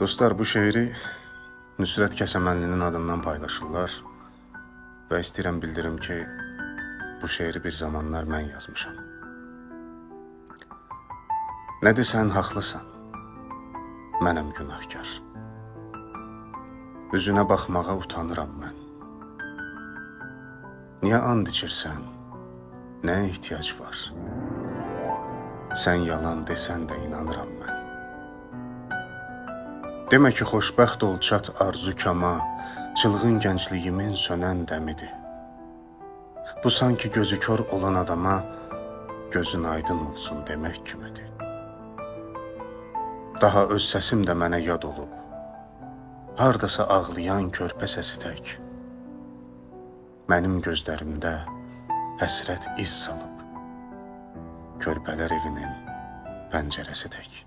Dostlar, bu şeiri Nüsrət Kəsəmənlinin adından paylaşırlar və istəyirəm bildirim ki, bu şeiri bir zamanlar mən yazmışam. Nə desən haqlısan, mənəm günahkar. Üzünə baxmağa utanıram mən. Niyə and içirsən, nə ehtiyac var? Sən yalan desən də inanıram mən. Demə ki, xoşbəxt ol çat arzu kama, çılğın gəncliyimin sönən dəmidir. Bu sanki gözü kör olan adama gözün aydın olsun demək kimidir. Daha öz səsim də mənə yad olub, hardasa ağlayan körpə səsi tək. Mənim gözlərimdə həsrət iz salıb, körpələr evinin pəncərəsi tək.